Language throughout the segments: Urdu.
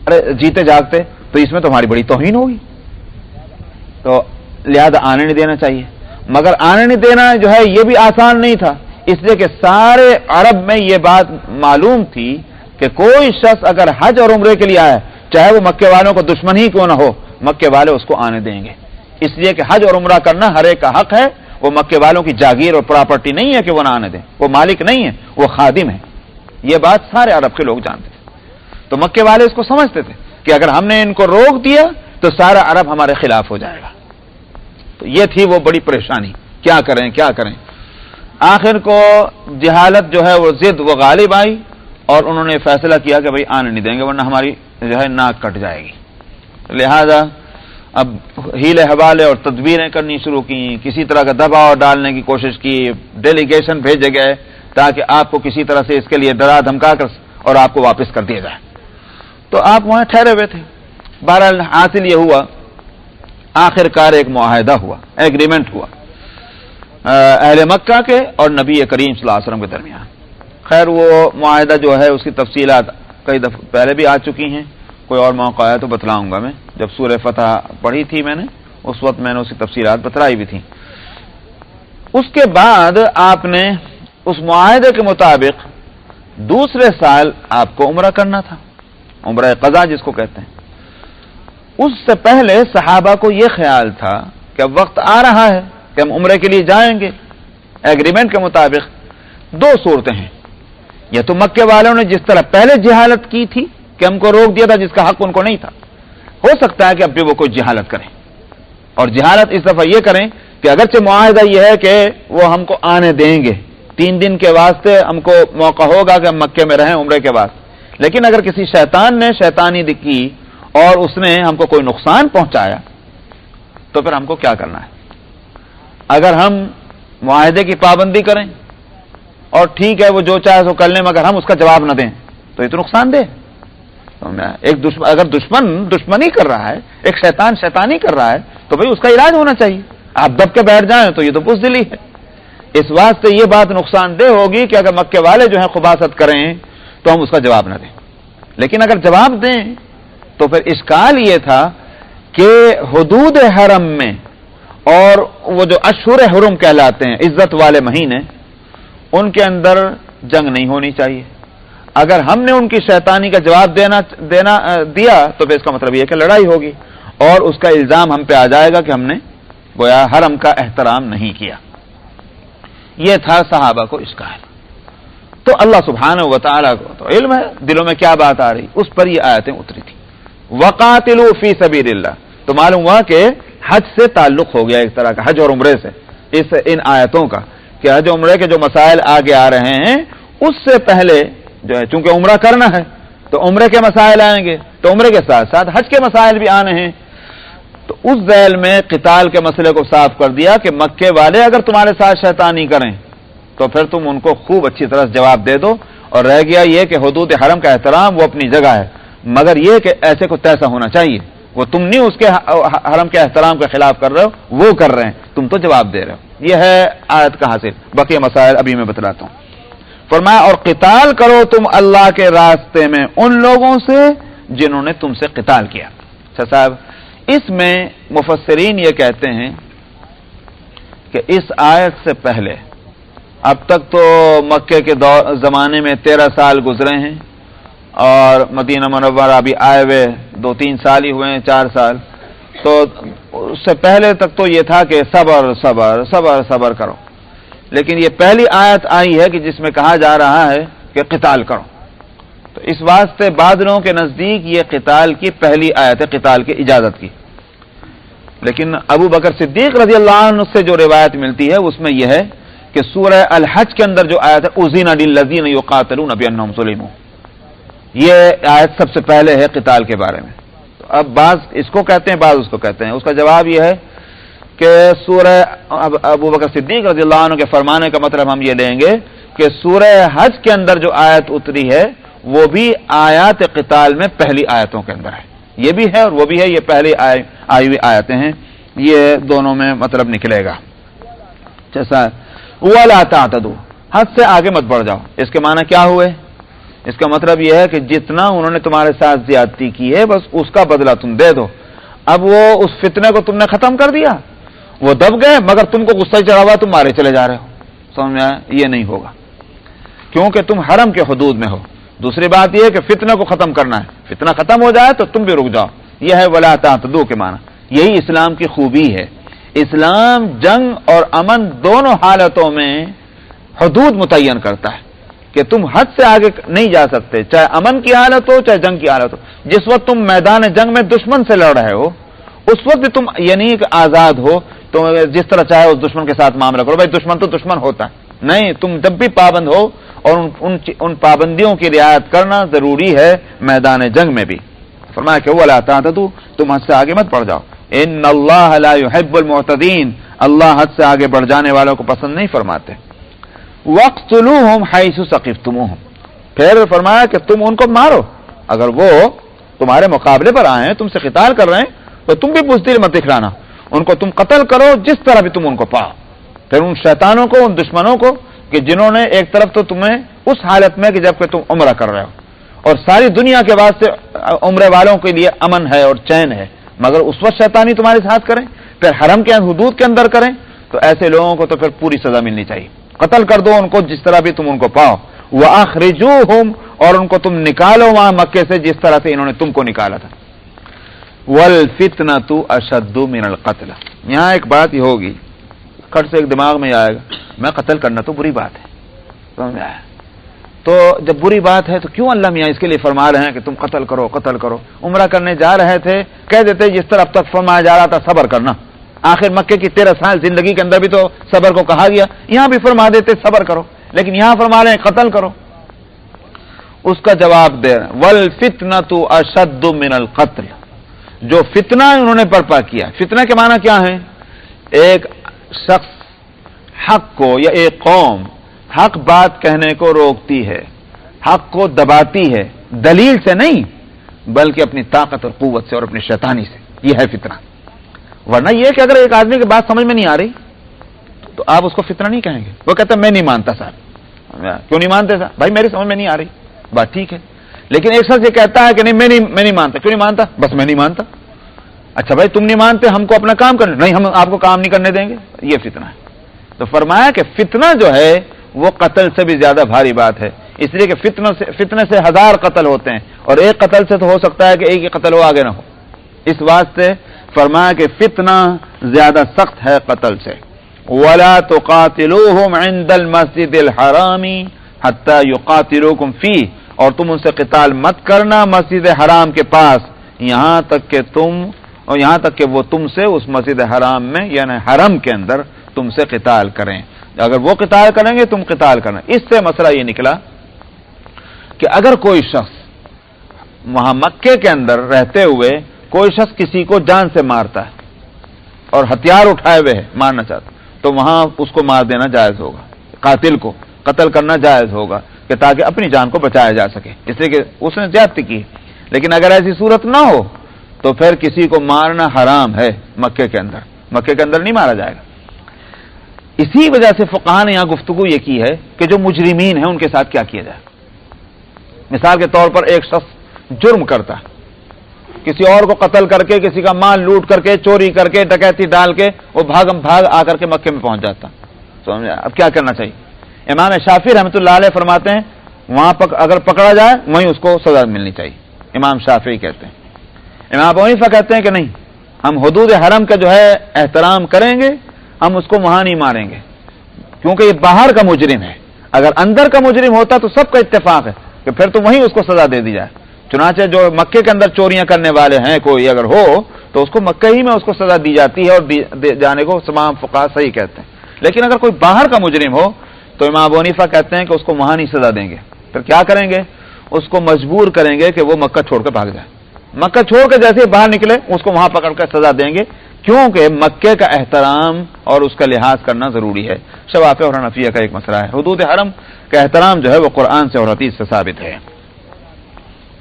ارے جیتے جاگتے تو اس میں تمہاری بڑی توہین ہوگی، تو لہذا آنے نہیں دینا چاہیے. مگر آنے نہیں دینا جو ہے یہ بھی آسان نہیں تھا، اس لیے کہ سارے عرب میں یہ بات معلوم تھی کہ کوئی شخص اگر حج اور عمرے کے لیے آئے، چاہے وہ مکے والوں کو دشمن ہی کیوں نہ ہو، مکے والے اس کو آنے دیں گے. اس لیے کہ حج اور عمرہ کرنا ہر ایک کا حق ہے. وہ مکے والوں کی جاگیر اور پراپرٹی نہیں ہے کہ وہ نہ آنے دیں، وہ مالک نہیں ہے، وہ خادم ہے. یہ بات سارے عرب کے لوگ جانتے تھے. تو مکے والے اس کو سمجھتے تھے کہ اگر ہم نے ان کو روک دیا تو سارا عرب ہمارے خلاف ہو جائے گا. تو یہ تھی وہ بڑی پریشانی، کیا کریں کیا کریں. آخر کو جہالت جو ہے وہ ضد وہ غالب آئی اور انہوں نے فیصلہ کیا کہ بھئی آنے نہیں دیں گے ورنہ ہماری جو ہے ناک کٹ جائے گی. لہذا اب ہیلے حوالے اور تدبیریں کرنی شروع کی، کسی طرح کا دباؤ ڈالنے کی کوشش کی، ڈیلیگیشن بھیجے گئے تاکہ آپ کو کسی طرح سے اس کے لیے ڈرا دھمکا کر اور آپ کو واپس کر دیا جائے. تو آپ وہاں ٹھہرے ہوئے تھے. بہرحال حاصل یہ ہوا، آخر کار ایک معاہدہ ہوا، ایگریمنٹ ہوا اہل مکہ کے اور نبی کریم صلی اللہ علیہ وسلم کے درمیان. خیر وہ معاہدہ جو ہے اس کی تفصیلات کئی دفعہ پہلے بھی آ چکی ہیں، کوئی اور موقع آیا تو بتلاؤں گا. میں جب سورہ فتح پڑھی تھی میں نے اس وقت میں نے اس کی تفصیلات بتلائی بھی تھی. اس کے بعد آپ نے اس معاہدے کے مطابق دوسرے سال آپ کو عمرہ کرنا تھا، عمرہ قضا جس کو کہتے ہیں. اس سے پہلے صحابہ کو یہ خیال تھا کہ اب وقت آ رہا ہے کہ ہم عمرے کے لیے جائیں گے. ایگریمنٹ کے مطابق دو صورتیں ہیں، یا تو مکے والوں نے جس طرح پہلے جہالت کی تھی کہ ہم کو روک دیا تھا جس کا حق ان کو نہیں تھا، ہو سکتا ہے کہ اب بھی وہ کوئی جہالت کریں اور جہالت اس دفعہ یہ کریں کہ اگرچہ معاہدہ یہ ہے کہ وہ ہم کو آنے دیں گے 3 دن کے واسطے، ہم کو موقع ہوگا کہ ہم مکے میں رہیں عمرے کے واسطے، لیکن اگر کسی شیطان نے شیطانی کی اور اس نے ہم کو کوئی نقصان پہنچایا تو پھر ہم کو کیا کرنا ہے؟ اگر ہم معاہدے کی پابندی کریں اور ٹھیک ہے وہ جو چاہے سو کر لیں مگر ہم اس کا جواب نہ دیں تو یہ تو نقصان دہ. ایک اگر دشمنی کر رہا ہے، ایک شیطانی کر رہا ہے تو بھئی اس کا علاج ہونا چاہیے. آپ دب کے بیٹھ جائیں تو یہ تو بزدلی ہے. اس واسطے یہ بات نقصان دہ ہوگی کہ اگر مکے والے جو ہیں خباثت کریں تو ہم اس کا جواب نہ دیں. لیکن اگر جواب دیں تو پھر اشکال یہ تھا کہ حدود حرم میں اور وہ جو اشہر حرم کہلاتے ہیں عزت والے مہینے، ان کے اندر جنگ نہیں ہونی چاہیے. اگر ہم نے ان کی شیطانی کا جواب دیا تو پھر اس کا مطلب یہ کہ لڑائی ہوگی اور اس کا الزام ہم پہ آ جائے گا کہ ہم نے گویا حرم کا احترام نہیں کیا. یہ تھا صحابہ کو اشکال. تو اللہ سبحانہ و تعالیٰ کو تو علم ہے دلوں میں کیا بات آ رہی، اس پر یہ آیتیں اتری تھی. وقاتلوا فی سبیل اللہ. تو معلوم ہوا کہ حج سے تعلق ہو گیا ایک طرح کا، حج اور عمرے سے ان آیتوں کا، کہ حج و عمرے کے جو مسائل آگے آ رہے ہیں اس سے پہلے جو ہے چونکہ عمرہ کرنا ہے تو عمرے کے مسائل آئیں گے، تو عمرے کے ساتھ ساتھ حج کے مسائل بھی آنے ہیں. تو اس ذیل میں قتال کے مسئلے کو صاف کر دیا کہ مکے والے اگر تمہارے ساتھ شیطانی کریں تو پھر تم ان کو خوب اچھی طرح جواب دے دو. اور رہ گیا یہ کہ حدود حرم کا احترام وہ اپنی جگہ ہے، مگر یہ کہ ایسے کو تیسا ہونا چاہیے، وہ تم نہیں اس کے حرم کے احترام کے خلاف کر رہے ہو، وہ کر رہے ہیں، تم تو جواب دے رہے ہو. یہ ہے آیت کا حاصل. بقیہ مسائل ابھی میں بتلاتا ہوں. فرمایا اور قتال کرو تم اللہ کے راستے میں ان لوگوں سے جنہوں نے تم سے قتال کیا. اچھا صاحب، اس میں مفسرین یہ کہتے ہیں کہ اس آیت سے پہلے اب تک تو مکے کے زمانے میں 13 سال گزرے ہیں اور مدینہ منورہ ابھی آئے ہوئے 2-3 سال ہی ہوئے ہیں، 4 سال. تو اس سے پہلے تک تو یہ تھا کہ صبر صبر صبر صبر کرو. لیکن یہ پہلی آیت آئی ہے کہ جس میں کہا جا رہا ہے کہ قتال کرو. تو اس واسطے بعض لوگوں کے نزدیک یہ قتال کی پہلی آیت ہے، قتال کی اجازت کی. لیکن ابو بکر صدیق رضی اللہ عنہ سے جو روایت ملتی ہے اس میں یہ ہے کہ سورہ الحج کے اندر جو آیت ہے اذن للذین یقاتلون بانہم ظلموا، یہ آیت سب سے پہلے ہے قتال کے بارے میں. تو اب بعض اس کو کہتے ہیں بعض اس کو کہتے ہیں. اس کا جواب یہ ہے کہ سورہ ابو بکر صدیق رضی اللہ عنہ کے فرمانے کا مطلب ہم یہ لیں گے کہ سورہ حج کے اندر جو آیت اتری ہے وہ بھی آیات قتال میں پہلی آیتوں کے اندر ہے. یہ بھی ہے اور وہ بھی ہے، یہ پہلی آئی ہوئی آیتیں ہیں، یہ دونوں میں مطلب نکلے گا. جیسا وَلَا تَعْتَدُوا، حد سے آگے مت بڑھ جاؤ. اس کے معنی کیا ہوئے اس کا مطلب یہ ہے کہ جتنا انہوں نے تمہارے ساتھ زیادتی کی ہے بس اس کا بدلہ تم دے دو. اب وہ اس فتنے کو تم نے ختم کر دیا, وہ دب گئے مگر تم کو غصہ چڑھا ہوا, تم مارے چلے جا رہے ہو. سمجھ میں آیا؟ یہ نہیں ہوگا کیونکہ تم حرم کے حدود میں ہو. دوسری بات یہ ہے کہ فتنے کو ختم کرنا ہے, فتنہ ختم ہو جائے تو تم بھی رک جاؤ. یہ ہے ولا تعتدوا کے معنی. یہی اسلام کی خوبی ہے. اسلام جنگ اور امن دونوں حالتوں میں حدود متعین کرتا ہے کہ تم حد سے آگے نہیں جا سکتے, چاہے امن کی حالت ہو چاہے جنگ کی حالت ہو. جس وقت تم میدان جنگ میں دشمن سے لڑ رہے ہو اس وقت بھی تم یعنی کہ آزاد ہو, تو جس طرح چاہے اس دشمن کے ساتھ معاملہ کرو. بھائی دشمن تو دشمن ہوتا ہے, نہیں, تم جب بھی پابند ہو اور ان پابندیوں کی رعایت کرنا ضروری ہے میدان جنگ میں بھی. فرمایا کہ ولا تعتدوا, تم حد سے آگے مت بڑھ جاؤ. ان اللہ لا يحب المعتدین, اللہ حد سے آگے بڑھ جانے والوں کو پسند نہیں فرماتے. وَاقْتُلُوهُمْ حَيْثُ ثَقِفْتُمُوهُمْ, پھر فرمایا کہ تم ان کو مارو. اگر وہ تمہارے مقابلے پر آئے ہیں, تم سے قتال کر رہے ہیں, تو تم بھی بزدل مت دکھلانا. ان کو تم قتل کرو جس طرح بھی تم ان کو پاؤ. پھر ان شیطانوں کو, ان دشمنوں کو کہ جنہوں نے ایک طرف تو تمہیں اس حالت میں کہ جب کہ تم عمرہ کر رہے ہو اور ساری دنیا کے واسطے عمرے والوں کے لیے امن ہے اور چین ہے, مگر اس وقت شیطانی تمہارے ساتھ کریں, پھر حرم کے حدود کے اندر کریں, تو ایسے لوگوں کو تو پھر پوری سزا ملنی چاہیے. قتل کر دو ان کو جس طرح بھی تم ان کو پاؤ. وَأَخْرِجُوهُمْ, اور ان کو تم نکالو وہاں مکے سے جس طرح سے انہوں نے تم کو نکالا تھا. وَالْفِتْنَةُ أَشَدُّ مِنَ الْقَتْلِ, یہاں ایک بات یہ ہوگی, کھٹ سے ایک دماغ میں آئے گا, میں قتل کرنا تو بری بات ہے. سمجھ میں آیا؟ تو جب بری بات ہے تو کیوں اللہ میاں اس کے لیے فرما رہے ہیں کہ تم قتل کرو قتل کرو؟ عمرہ کرنے جا رہے تھے, کہہ دیتے جس طرح اب تک فرمایا جا رہا تھا صبر کرنا. آخر مکے کی 13 سال زندگی کے اندر بھی تو صبر کو کہا گیا, یہاں بھی فرما دیتے صبر کرو, لیکن یہاں فرما رہے ہیں قتل کرو. اس کا جواب دے رہے ہیں وَالْفِتْنَةُ أَشَدُّ مِنَ الْقَتْلِ, جو فتنہ انہوں نے برپا کیا. فتنہ کے معنی کیا ہے؟ ایک شخص حق کو یا ایک قوم حق بات کہنے کو روکتی ہے, حق کو دباتی ہے, دلیل سے نہیں بلکہ اپنی طاقت اور قوت سے اور اپنی شیطانی سے. یہ ہے فتنہ. ورنہ یہ کہ اگر ایک آدمی کی بات سمجھ میں نہیں آ رہی تو آپ اس کو فتنہ نہیں کہیں گے. وہ کہتا ہے میں نہیں مانتا صاحب. کیوں نہیں مانتے صاحب؟ بھائی میری سمجھ میں نہیں آ رہی, بات ٹھیک ہے, لیکن ایک شخص یہ کہتا ہے کہ نہیں میں نہیں مانتا. کیوں نہیں مانتا؟ بس میں نہیں مانتا. اچھا بھائی تم نہیں مانتے, ہم کو اپنا کام کرنا, نہیں ہم آپ کو کام نہیں کرنے دیں گے. یہ فتنہ ہے. تو فرمایا کہ فتنہ جو ہے وہ قتل سے بھی زیادہ بھاری بات ہے, اس لیے کہ فتنے سے 1000 قتل ہوتے ہیں اور ایک قتل سے تو ہو سکتا ہے کہ ایک ہی قتل ہو آگے نہ ہو. اس واسطے فرمایا کہ فتنہ زیادہ سخت ہے قتل سے. وَلَا تُقَاتِلُوهُمْ عِنْدَ الْمَسْجِدِ الْحَرَامِ حَتَّى يُقَاتِلُوكُمْ فِيهِ, اور تم ان سے قتال مت کرنا مسجد حرام کے پاس یہاں تک کہ وہ تم سے اس مسجد حرام میں یعنی حرم کے اندر تم سے قتال کریں. اگر وہ قتال کریں گے تم قتال کرنا. اس سے مسئلہ یہ نکلا کہ اگر کوئی شخص وہاں مکے کے اندر رہتے ہوئے کوئی شخص کسی کو جان سے مارتا ہے اور ہتھیار اٹھائے ہوئے ہے مارنا چاہتا, تو وہاں اس کو مار دینا جائز ہوگا. قاتل کو قتل کرنا جائز ہوگا کہ تاکہ اپنی جان کو بچایا جا سکے, اس لیے کہ اس نے زیادتی کی. لیکن اگر ایسی صورت نہ ہو تو پھر کسی کو مارنا حرام ہے مکے کے اندر نہیں مارا جائے گا. اسی وجہ سے فقہاء نے یہاں گفتگو یہ کی ہے کہ جو مجرمین ہیں ان کے ساتھ کیا کیا جائے. مثال کے طور پر ایک شخص جرم کرتا ہے, کسی اور کو قتل کر کے, کسی کا مال لوٹ کر کے, چوری کر کے, ڈکیتی ڈال کے وہ بھاگ آ کر کے مکے میں پہنچ جاتا. سمجھا؟ اب کیا کرنا چاہیے؟ امام شافعی رحمۃ اللہ علیہ فرماتے ہیں وہاں اگر پکڑا جائے وہیں اس کو سزا ملنی چاہیے. امام شافعی کہتے ہیں. امام ابو حنیفہ کہتے ہیں کہ نہیں, ہم حدود حرم کا جو ہے احترام کریں گے, ہم اس کو وہاں نہیں ماریں گے کیونکہ یہ باہر کا مجرم ہے. اگر اندر کا مجرم ہوتا تو سب کا اتفاق ہے کہ پھر تو وہیں اس کو سزا دے دی جائے. چنانچہ جو مکے کے اندر چوریاں کرنے والے ہیں کوئی اگر ہو تو اس کو مکہ ہی میں اس کو سزا دی جاتی ہے اور جانے کو تمام فقہاء صحیح کہتے ہیں. لیکن اگر کوئی باہر کا مجرم ہو تو امام ابو حنیفہ کہتے ہیں کہ اس کو وہاں نہیں سزا دیں گے. پھر کیا کریں گے؟ اس کو مجبور کریں گے کہ وہ مکہ چھوڑ کے بھاگ جائے. مکہ چھوڑ کے جیسے باہر نکلے اس کو وہاں پکڑ کر سزا دیں گے, کیونکہ مکے کا احترام اور اس کا لحاظ کرنا ضروری ہے. شوافع اور حنفیہ کا ایک مسئلہ ہے. حدود حرم کا احترام جو ہے وہ قرآن سے اور حدیث سے ثابت ہے.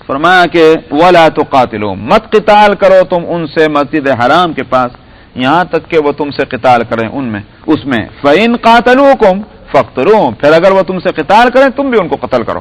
فرمایا کہ وَلَا تُقَاتِلُوا, مت قتال کرو تم ان سے مسجد حرام کے پاس یہاں تک کہ وہ تم سے قتال کریں اس میں. فَإِن قَاتَلُوكُمْ فَاقْتُلُوهُمْ, پھر اگر وہ تم سے قتال کریں تم بھی ان کو قتل کرو.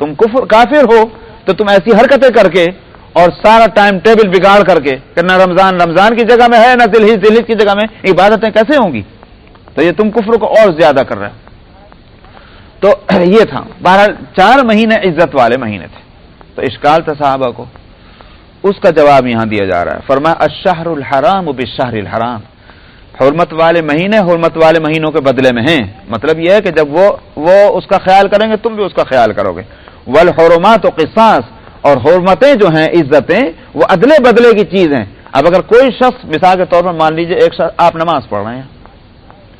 تم کافر ہو تو تم ایسی حرکتیں کر کے اور سارا ٹائم ٹیبل بگاڑ کر کے کہ نہ رمضان کی جگہ میں ہے نہ ذی الحجہ کی جگہ میں عبادتیں کیسے ہوں گی؟ تو یہ تم کفر کو اور زیادہ کر رہے ہو. تو یہ تھا. بہرحال 4 مہینے عزت والے مہینے تھے. تو اشکال تھا صحابہ کو، اس کا جواب یہاں دیا جا رہا ہے. فرمایا الشہر الحرام بالشہر الحرام، حرمت والے مہینے حرمت والے مہینوں کے بدلے میں ہیں. مطلب یہ ہے کہ جب وہ اس کا خیال کریں گے تم بھی اس کا خیال کرو گے. والحرمات قصاص، اور حرمتیں جو ہیں عزتیں وہ ادلے بدلے کی چیز ہیں. اب اگر کوئی شخص مثال کے طور پر مان لیجئے ایک شخص آپ نماز پڑھ رہے ہیں،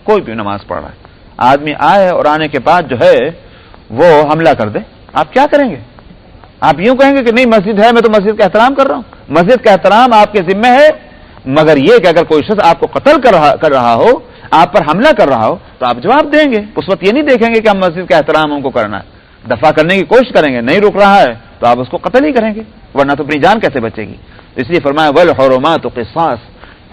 کوئی بھی نماز پڑھ رہا ہے، آدمی آئے اور آنے کے بعد جو ہے وہ حملہ کر دے، آپ کیا کریں گے؟ آپ یوں کہیں گے کہ نہیں مسجد ہے، میں تو مسجد کا احترام کر رہا ہوں. مسجد کا احترام آپ کے ذمہ ہے، مگر یہ کہ اگر کوئی شخص آپ کو قتل کر رہا ہو، آپ پر حملہ کر رہا ہو تو آپ جواب دیں گے. اس وقت یہ نہیں دیکھیں گے کہ ہم مسجد کا احترام ہم کو کرنا ہے، دفاع کرنے کی کوشش کریں گے. نہیں رک رہا ہے تو آپ اس کو قتل ہی کریں گے، ورنہ تو اپنی جان کیسے بچے گی. اس لیے فرمایا والحرمات قصاص،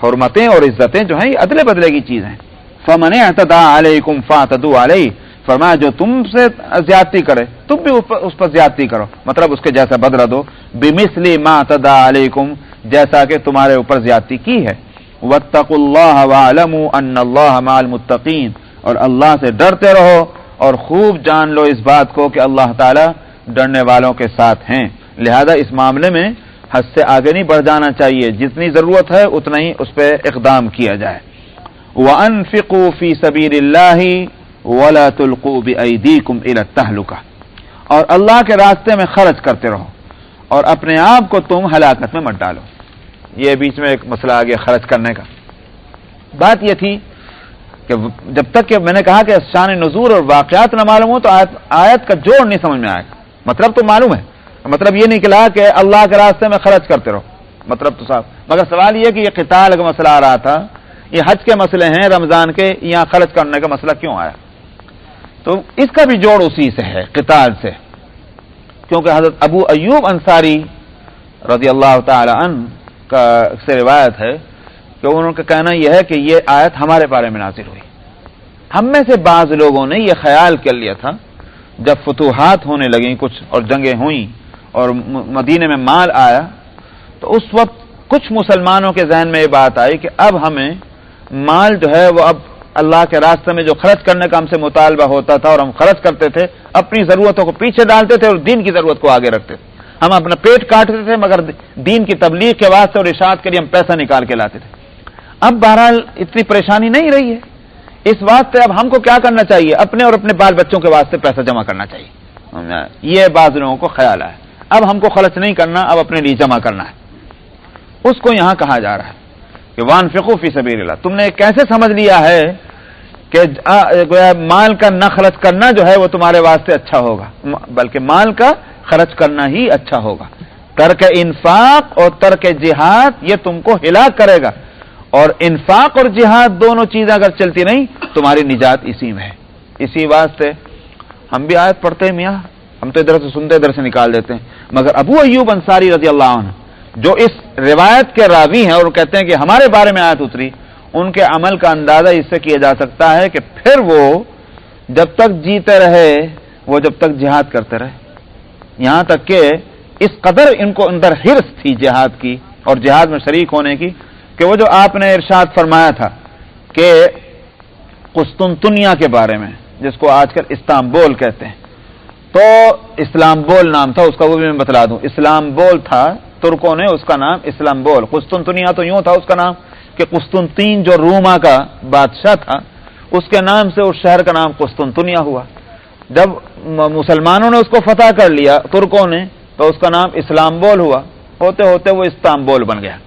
حرمتیں اور عزتیں جو ہیں یہ ادلے بدلے کی چیز ہیں. فمن اعتدى علیکم فاعتدوا علیہ، فرمایا جو تم سے زیادتی کرے تم بھی اس پر زیادتی کرو، مطلب اس کے جیسا بدلہ دو. بمثل ما اعتدى علیکم، جیسا کہ تمہارے اوپر زیادتی کی ہے. واتقوا اللہ واعلموا ان اللہ مع المتقین، اور اللہ سے ڈرتے رہو اور خوب جان لو اس بات کو کہ اللہ تعالی ڈرنے والوں کے ساتھ ہیں. لہذا اس معاملے میں حد سے آگے نہیں بڑھ جانا چاہیے، جتنی ضرورت ہے اتنا ہی اس پہ اقدام کیا جائے. وَأَنفِقُوا فِي سَبِيلِ اللَّهِ وَلَا تُلْقُوا بِأَيْدِيكُمْ إِلَى التَّهْلُكَةِ، اور اللہ کے راستے میں خرچ کرتے رہو اور اپنے آپ کو تم ہلاکت میں مت ڈالو. یہ بیچ میں ایک مسئلہ آ گیا خرچ کرنے کا. بات یہ تھی کہ جب تک کہ میں نے کہا کہ شان نزول اور واقعات نہ معلوم ہو تو آیت کا جوڑ نہیں سمجھ میں آئے گا. مطلب تو معلوم ہے، مطلب یہ نکلا کہ اللہ کے راستے میں خرچ کرتے رہو، مطلب تو صاحب. مگر سوال یہ کہ یہ قتال کا مسئلہ آ رہا تھا، یہ حج کے مسئلے ہیں رمضان کے، یہاں خرچ کرنے کا مسئلہ کیوں آیا؟ تو اس کا بھی جوڑ اسی سے ہے، قتال سے. کیونکہ حضرت ابو ایوب انصاری رضی اللہ تعالی عنہ کا سے روایت ہے کہ انہوں کا کہنا یہ ہے کہ یہ آیت ہمارے بارے میں نازل ہوئی. ہم میں سے بعض لوگوں نے یہ خیال کر لیا تھا جب فتوحات ہونے لگیں کچھ اور جنگیں ہوئیں اور مدینے میں مال آیا، تو اس وقت کچھ مسلمانوں کے ذہن میں یہ بات آئی کہ اب ہمیں مال جو ہے وہ اب اللہ کے راستے میں جو خرچ کرنے کا ہم سے مطالبہ ہوتا تھا اور ہم خرچ کرتے تھے، اپنی ضرورتوں کو پیچھے ڈالتے تھے اور دین کی ضرورت کو آگے رکھتے تھے. ہم اپنا پیٹ کاٹتے تھے مگر دین کی تبلیغ کے واسطے اور اشاعت کے لیے ہم پیسہ نکال کے لاتے تھے. اب بہرحال اتنی پریشانی نہیں رہی ہے، اس واسطے اب ہم کو کیا کرنا چاہیے؟ اپنے اور اپنے بال بچوں کے واسطے پیسہ جمع کرنا چاہیے. یہ بعض لوگوں کو خیال ہے اب ہم کو خرچ نہیں کرنا، اب اپنے لیے جمع کرنا ہے. اس کو یہاں کہا جا رہا ہے کہ وانفقوا فی سبیل اللہ. تم نے کیسے سمجھ لیا ہے کہ مال کا نہ خرچ کرنا جو ہے وہ تمہارے واسطے اچھا ہوگا، بلکہ مال کا خرچ کرنا ہی اچھا ہوگا. ترک انفاق اور ترک جہاد یہ تم کو ہلاک کرے گا، اور انفاق اور جہاد دونوں چیزیں اگر چلتی نہیں تمہاری نجات اسی میں ہے. اسی واسطے ہم بھی آیت پڑھتے ہیں میاں، ہم تو ادھر سے سنتے ادھر سے نکال دیتے ہیں، مگر ابو ایوب انصاری رضی اللہ عنہ جو اس روایت کے راوی ہیں اور کہتے ہیں کہ ہمارے بارے میں آیت اتری، ان کے عمل کا اندازہ اس سے کیا جا سکتا ہے کہ پھر وہ جب تک جیتے رہے وہ جب تک جہاد کرتے رہے، یہاں تک کہ اس قدر ان کو اندر حرص تھی جہاد کی اور جہاد میں شریک ہونے کی کہ وہ جو آپ نے ارشاد فرمایا تھا کہ قسطنطنیہ کے بارے میں، جس کو آج کل استنبول کہتے ہیں، تو اسلامبول نام تھا اس کا، وہ بھی میں بتلا دوں. اسلامبول تھا، ترکوں نے اس کا نام اسلامبول. قسطنطنیہ تو یوں تھا اس کا نام کہ قسطنطین جو روما کا بادشاہ تھا اس کے نام سے اس شہر کا نام قسطنطنیہ ہوا. جب مسلمانوں نے اس کو فتح کر لیا ترکوں نے تو اس کا نام اسلامبول ہوا، ہوتے ہوتے وہ استنبول بن گیا.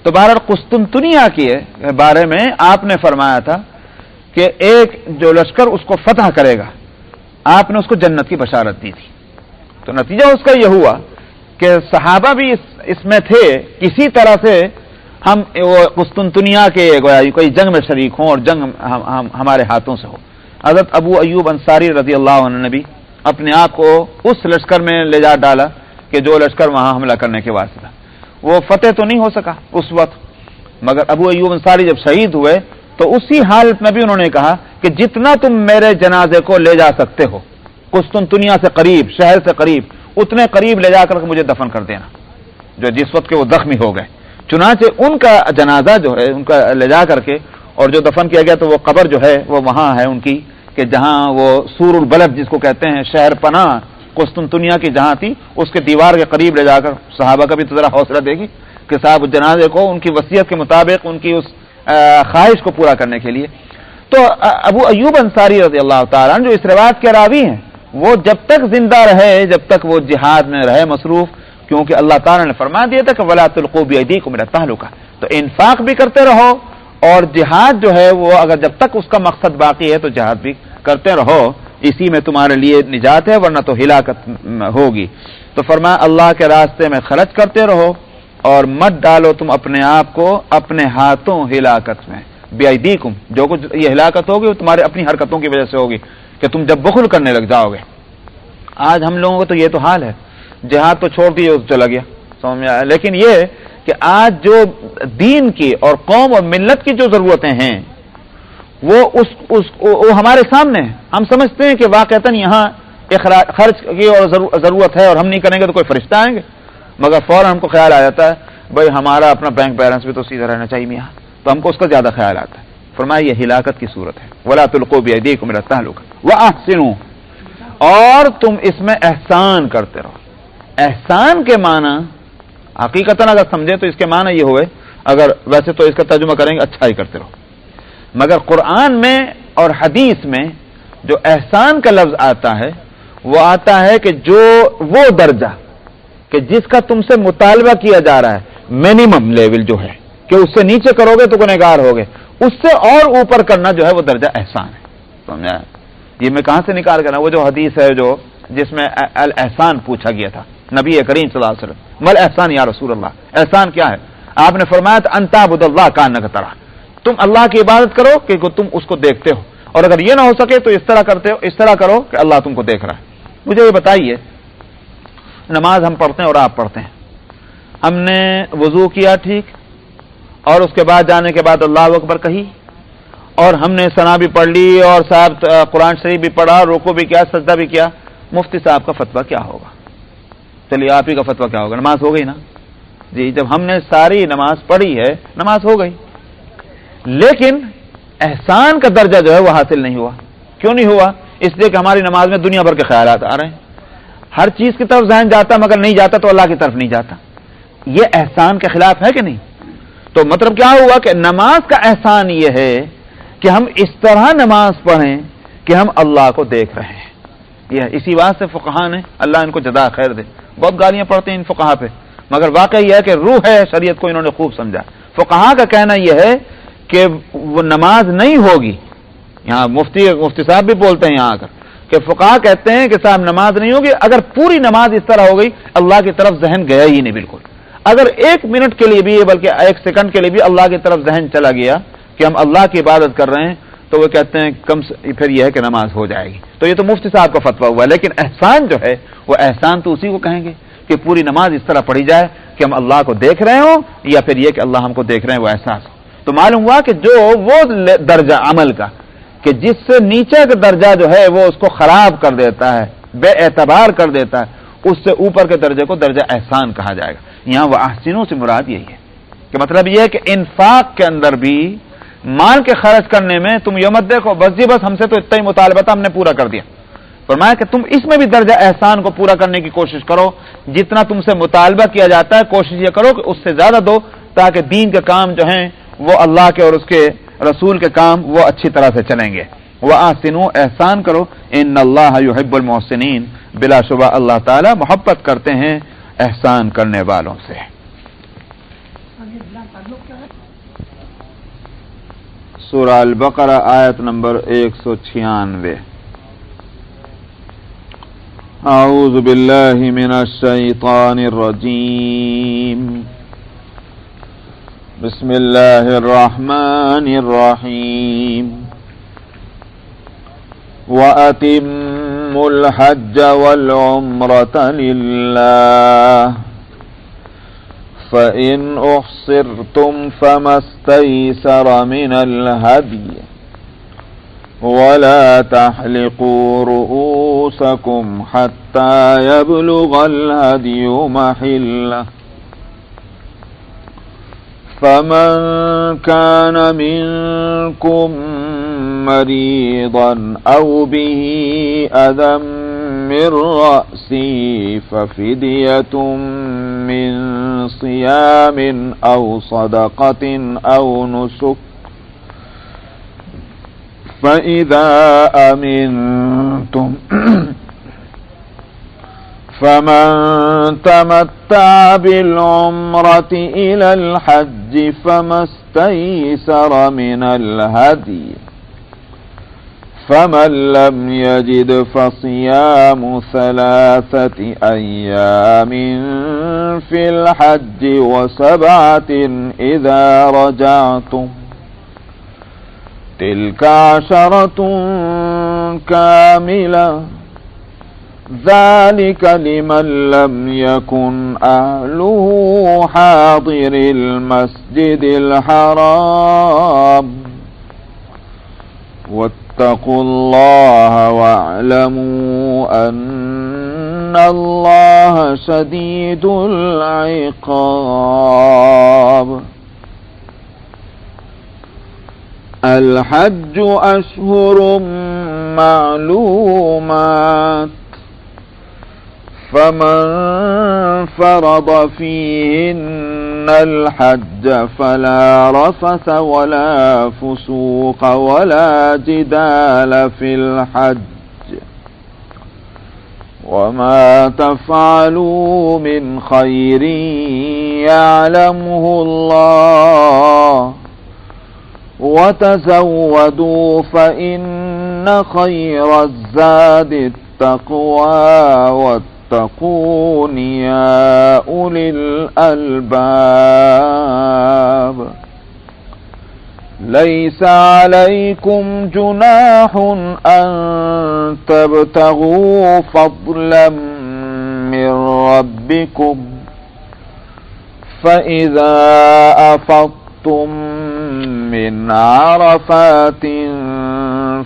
تو بہرحال قسطنطنیہ کے بارے میں آپ نے فرمایا تھا کہ ایک جو لشکر اس کو فتح کرے گا، آپ نے اس کو جنت کی بشارت دی تھی. تو نتیجہ اس کا یہ ہوا کہ صحابہ بھی اس میں تھے کسی طرح سے ہم وہ قسطنطنیہ کے کوئی جنگ میں شریک ہوں اور جنگ ہمارے ہاتھوں سے ہو. حضرت ابو ایوب انصاری رضی اللہ عنہ نے بھی اپنے آپ کو اس لشکر میں لے جا ڈالا کہ جو لشکر وہاں حملہ کرنے کے واسطے تھا. وہ فتح تو نہیں ہو سکا اس وقت، مگر ابو ایوب انصاری جب شہید ہوئے تو اسی حالت میں بھی انہوں نے کہا کہ جتنا تم میرے جنازے کو لے جا سکتے ہو قسطنطنیہ سے قریب، شہر سے قریب، اتنے قریب لے جا کر مجھے دفن کر دینا، جو جس وقت کے وہ زخمی ہو گئے۔ چنانچہ ان کا جنازہ جو ہے ان کا لے جا کر کے اور جو دفن کیا گیا، تو وہ قبر جو ہے وہ وہاں ہے ان کی، کہ جہاں وہ سور البلد جس کو کہتے ہیں، شہر پناہ قسطنطنیہ کی جہاں تھی، اس کے دیوار کے قریب لے جا کر صحابہ کا بھی تو ذرا حوصلہ دے گی کہ صاحب جنازے کو ان کی وصیت کے مطابق ان کی اس خواہش کو پورا کرنے کے لیے۔ تو ابو ایوب انصاری رضی اللہ تعالیٰ عنہ جو اس روایت کے راوی ہیں، وہ جب تک زندہ رہے، جب تک وہ جہاد میں رہے مصروف، کیونکہ اللہ تعالیٰ نے فرما دیا تھا کہ وَلَا تُلْقُوا بِأَيْدِيكُمْ إِلَى التَّهْلُكَةِ، تو انفاق بھی کرتے رہو، اور جہاد جو ہے وہ اگر جب تک اس کا مقصد باقی ہے تو جہاد بھی کرتے رہو، اسی میں تمہارے لیے نجات ہے، ورنہ تو ہلاکت ہوگی۔ تو فرمایا اللہ کے راستے میں خرچ کرتے رہو اور مت ڈالو تم اپنے آپ کو اپنے ہاتھوں ہلاکت میں، بِأَيْدِيكُمْ، جو کچھ یہ ہلاکت ہوگی وہ تمہارے اپنی حرکتوں کی وجہ سے ہوگی، کہ تم جب بخل کرنے لگ جاؤ گے۔ آج ہم لوگوں کو تو یہ تو حال ہے، جہاد تو چھوڑ کے چلا گیا، سمجھ میں آیا، لیکن یہ کہ آج جو دین کی اور قوم اور ملت کی جو ضرورتیں ہیں وہ ہمارے سامنے ہیں۔ ہم سمجھتے ہیں کہ واقعتاً یہاں خرچ کی اور ضرورت ہے، اور ہم نہیں کریں گے تو کوئی فرشتہ آئیں گے، مگر فوراً ہم کو خیال آ جاتا ہے بھائی ہمارا اپنا بینک بیلنس بھی تو سیدھا رہنا چاہیے میاں، تو ہم کو اس کا زیادہ خیال آتا ہے۔ فرمایا یہ ہلاکت کی صورت ہے، وَلَا تُلْقُوا بِأَيْدِيكُمْ إِلَى التَّهْلُكَةِ وَأَحْسِنُوا، اور تم اس میں احسان کرتے رہو۔ احسان کے معنی حقیقتاً اگر سمجھے تو اس کے معنی یہ ہوئے، اگر ویسے تو اس کا ترجمہ کریں گے اچھائی کرتے رہو، مگر قرآن میں اور حدیث میں جو احسان کا لفظ آتا ہے وہ آتا ہے کہ جو وہ درجہ کہ جس کا تم سے مطالبہ کیا جا رہا ہے، منیمم لیول جو ہے کہ اس سے نیچے کرو گے تو گنہگار ہوگے، اس سے اور اوپر کرنا جو ہے وہ درجہ احسان ہے۔ سمجھا؟ یہ میں کہاں سے نکال کرنا، وہ جو حدیث ہے جو جس میں الاحسان پوچھا گیا تھا نبی کریم صلی اللہ علیہ وسلم، مل احسان یا رسول اللہ، احسان کیا ہے؟ آپ نے فرمایا تھا ان تعبد اللہ کانک تراہ، تم اللہ کی عبادت کرو کہ تم اس کو دیکھتے ہو، اور اگر یہ نہ ہو سکے تو اس طرح کرو کہ اللہ تم کو دیکھ رہا ہے۔ مجھے یہ بتائیے، نماز ہم پڑھتے ہیں اور آپ پڑھتے ہیں، ہم نے وضو کیا ٹھیک، اور اس کے بعد جانے کے بعد اللہ اکبر کہی، اور ہم نے ثنا بھی پڑھ لی، اور صاحب قرآن شریف بھی پڑھا، رکوع بھی کیا، سجدہ بھی کیا، مفتی صاحب کا فتویٰ کیا ہوگا؟ چلیے آپ ہی کا فتویٰ کیا ہوگا؟ نماز ہو گئی نا جی؟ جب ہم نے ساری نماز پڑھی ہے نماز ہو گئی، لیکن احسان کا درجہ جو ہے وہ حاصل نہیں ہوا۔ کیوں نہیں ہوا؟ اس لیے کہ ہماری نماز میں دنیا بھر کے خیالات آ رہے ہیں، ہر چیز کی طرف ذہن جاتا مگر نہیں جاتا تو اللہ کی طرف نہیں جاتا۔ یہ احسان کے خلاف ہے کہ نہیں؟ تو مطلب کیا ہوا کہ نماز کا احسان یہ ہے کہ ہم اس طرح نماز پڑھیں کہ ہم اللہ کو دیکھ رہے ہیں۔ یہ اسی بات سے فقہا نے، اللہ ان کو جزا خیر دے، بہت گالیاں پڑھتے ہیں ان فقہا پہ، مگر واقعہ یہ ہے کہ روح ہے شریعت کو انہوں نے خوب سمجھا۔ فقہا کا کہنا یہ ہے کہ وہ نماز نہیں ہوگی، یہاں مفتی صاحب بھی بولتے ہیں یہاں آ کر کہ فقہا کہتے ہیں کہ صاحب نماز نہیں ہوگی اگر پوری نماز اس طرح ہو گئی اللہ کی طرف ذہن گیا ہی نہیں بالکل، اگر 1 منٹ کے لیے بھی بلکہ 1 سیکنڈ کے لیے بھی اللہ کی طرف ذہن چلا گیا کہ ہم اللہ کی عبادت کر رہے ہیں تو وہ کہتے ہیں پھر یہ ہے کہ نماز ہو جائے گی۔ تو یہ تو مفتی صاحب کا فتویٰ ہوا، لیکن احسان جو ہے وہ احسان تو اسی کو کہیں گے کہ پوری نماز اس طرح پڑھی جائے کہ ہم اللہ کو دیکھ رہے ہوں، یا پھر یہ کہ اللہ ہم کو دیکھ رہے ہیں وہ احساس ہو۔ تو معلوم ہوا کہ جو وہ درجہ عمل کا کہ جس سے نیچے کا درجہ جو ہے وہ اس کو خراب کر دیتا ہے، بے اعتبار کر دیتا ہے، اس سے اوپر کے درجے کو درجہ احسان کہا جائے گا۔ یہاں وہ احسنوں سے مراد یہی ہے کہ مطلب یہ ہے کہ انفاق کے اندر بھی، مال کے خرچ کرنے میں تم یہ مت دیکھو بس ہم سے تو اتنا ہی مطالبہ تھا ہم نے پورا کر دیا، فرمایا کہ تم اس میں بھی درجہ احسان کو پورا کرنے کی کوشش کرو، جتنا تم سے مطالبہ کیا جاتا ہے کوشش یہ کرو کہ اس سے زیادہ دو، تاکہ دین کے کام جو ہیں وہ اللہ کے اور اس کے رسول کے کام وہ اچھی طرح سے چلیں گے۔ وَأَحْسِنُوا، احسان کرو، إِنَّ اللَّهَ يُحِبُّ الْمُحْسِنِينَ، بلا شبہ اللہ تعالی محبت کرتے ہیں احسان کرنے والوں سے۔ سورہ البقرہ آیت نمبر 196۔ اعوذ باللہ من الشیطان الرجیم، بسم اللہ الرحمن الرحیم، وَأَتِمُّوا الْحَجَّ وَالْعُمْرَةَ لِلَّهِ فَإِنْ أُحْصِرْتُمْ فَمَا اسْتَيْسَرَ مِنَ الْهَدْيِ ولا تحلقوا رؤوسكم حتى يبلغ الهدي محله فمن كان منكم مريضا أو به أذى من رأسه ففدية من صيام أو صدقة أو نسك فإذا أمنتم فمن تمتع بالعمرة إلى الحج فما استيسر من الهدي فمن لم يجد فصيام 3 أيام في الحج و7 إذا رجعتم تلك 10 كاملة ذلك لمن لم يكن أهله حاضر المسجد الحرام واتقوا الله واعلموا أن الله شديد العقاب. الحج أشهر معلومات فمن فرض فيهن الحج فلا رفث ولا فسوق ولا جدال في الحج وما تفعلوا من خير يعلمه الله وتزودوا فإن خير الزاد التقوى واتقون يا أولي الألباب. ليس عليكم جناح أن تبتغوا فضلا من ربكم فإذا أفضتم من عرفات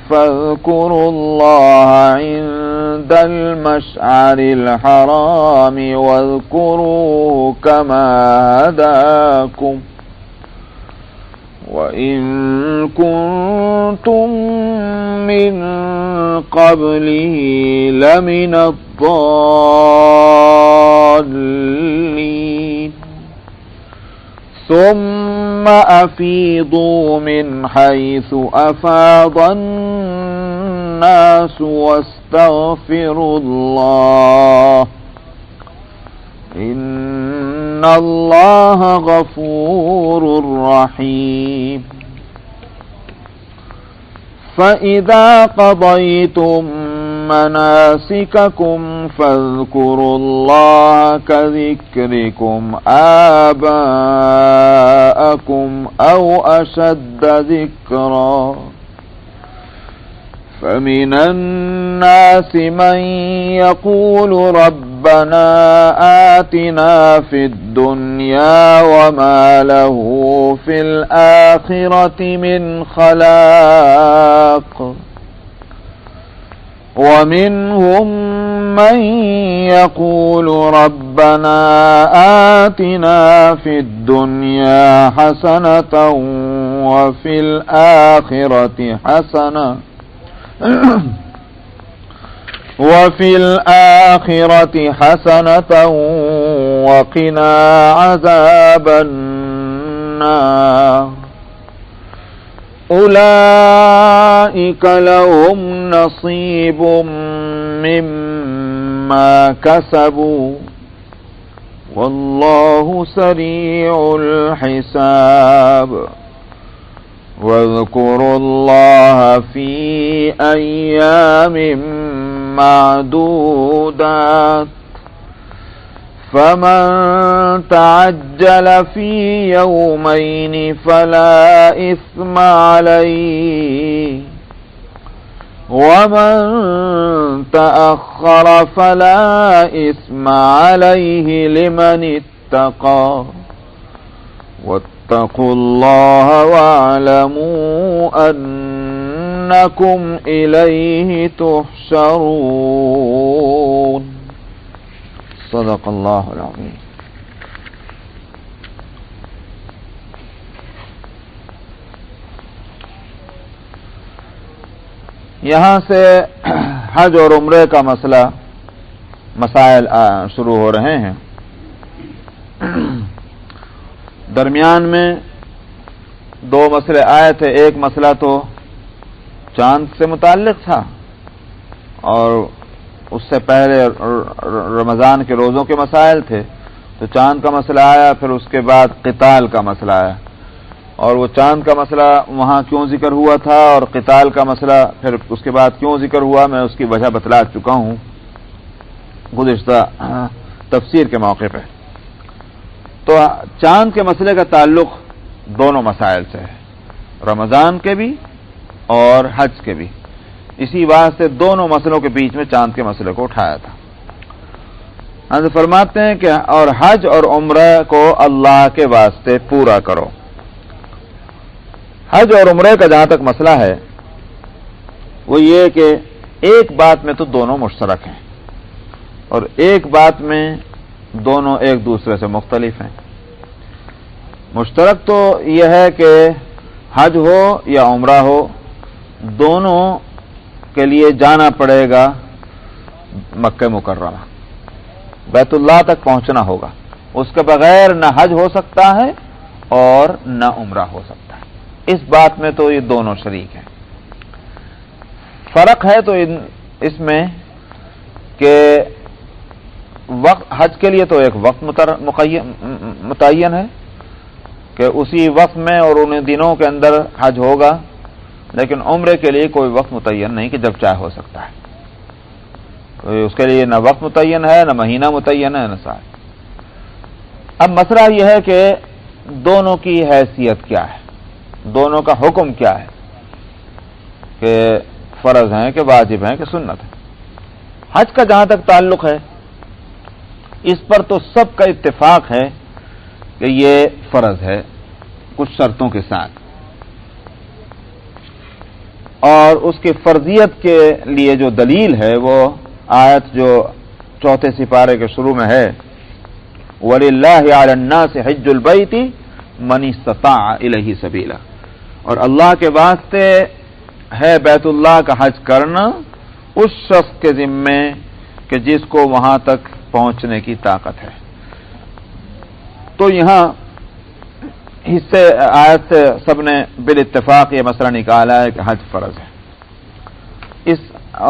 فاذكروا الله عند المشعر الحرام واذكروه كما هداكم وإن كنتم من قبله لمن الضالين. ثم أفيضوا من حيث أفاض الناس واستغفروا الله إن الله غفور رحيم. فإذا قضيتم مناسككم فاذكروا الله كذكركم آباءكم أو أشد ذكرا فمن الناس من يقول ربنا آتنا في الدنيا وما له في الآخرة من خلاق ومنهم من يقول ربنا آتنا في الدنيا حسنة وفي الآخرة حسنة وقنا عذاب النار. أولئك لهم نصيب مما كسبوا والله سريع الحساب. واذكروا الله في أيام معدودات فمن تعجل في يومين فلا إثم عليه ومن تأخر فلا إثم عليه لمن اتقى واتقوا الله واعلموا أن وأنكم إليه تحشرون صدق الله العظيم. یہاں سے حج اور عمرے کا مسائل شروع ہو رہے ہیں. درمیان میں دو مسئلے آئے تھے. ایک مسئلہ تو چاند سے متعلق تھا اور اس سے پہلے رمضان کے روزوں کے مسائل تھے. تو چاند کا مسئلہ آیا, پھر اس کے بعد قتال کا مسئلہ آیا, اور وہ چاند کا مسئلہ وہاں کیوں ذکر ہوا تھا اور قتال کا مسئلہ پھر اس کے بعد کیوں ذکر ہوا, میں اس کی وجہ بتلا چکا ہوں گزشتہ تفسیر کے موقع پہ. تو چاند کے مسئلے کا تعلق دونوں مسائل سے ہے, رمضان کے بھی اور حج کے بھی. اسی واسطے دونوں مسئلوں کے بیچ میں چاند کے مسئلے کو اٹھایا تھا. حضرت فرماتے ہیں کہ اور حج اور عمرہ کو اللہ کے واسطے پورا کرو. حج اور عمرے کا جہاں تک مسئلہ ہے وہ یہ کہ ایک بات میں تو دونوں مشترک ہیں اور ایک بات میں دونوں ایک دوسرے سے مختلف ہیں. مشترک تو یہ ہے کہ حج ہو یا عمرہ ہو, دونوں کے لیے جانا پڑے گا مکہ مکرمہ, بیت اللہ تک پہنچنا ہوگا. اس کے بغیر نہ حج ہو سکتا ہے اور نہ عمرہ ہو سکتا ہے. اس بات میں تو یہ دونوں شریک ہیں. فرق ہے تو اس میں کہ وقت حج کے لیے تو ایک وقت متعین ہے کہ اسی وقت میں اور ان دنوں کے اندر حج ہوگا, لیکن عمرے کے لیے کوئی وقت متعین نہیں کہ جب چاہے ہو سکتا ہے. اس کے لیے نہ وقت متعین ہے, نہ مہینہ متعین ہے, نہ سال. اب مسئلہ یہ ہے کہ دونوں کی حیثیت کیا ہے, دونوں کا حکم کیا ہے, کہ فرض ہیں کہ واجب ہیں کہ سنت ہے. حج کا جہاں تک تعلق ہے اس پر تو سب کا اتفاق ہے کہ یہ فرض ہے کچھ شرطوں کے ساتھ, اور اس کی فرضیت کے لیے جو دلیل ہے وہ آیت جو چوتھے سپارے کے شروع میں ہے, وَلِلَّهِ عَلَى النَّاسِ حِجُّ الْبَيْتِ مَنِ اسْتَطَاعَ إِلَيْهِ سَبِيلًا, اور اللہ کے واسطے ہے بیت اللہ کا حج کرنا اس شخص کے ذمے کہ جس کو وہاں تک پہنچنے کی طاقت ہے. تو یہاں حصے آیت سے سب نے بالاتفاق یہ مسئلہ نکالا ہے کہ حج فرض ہے.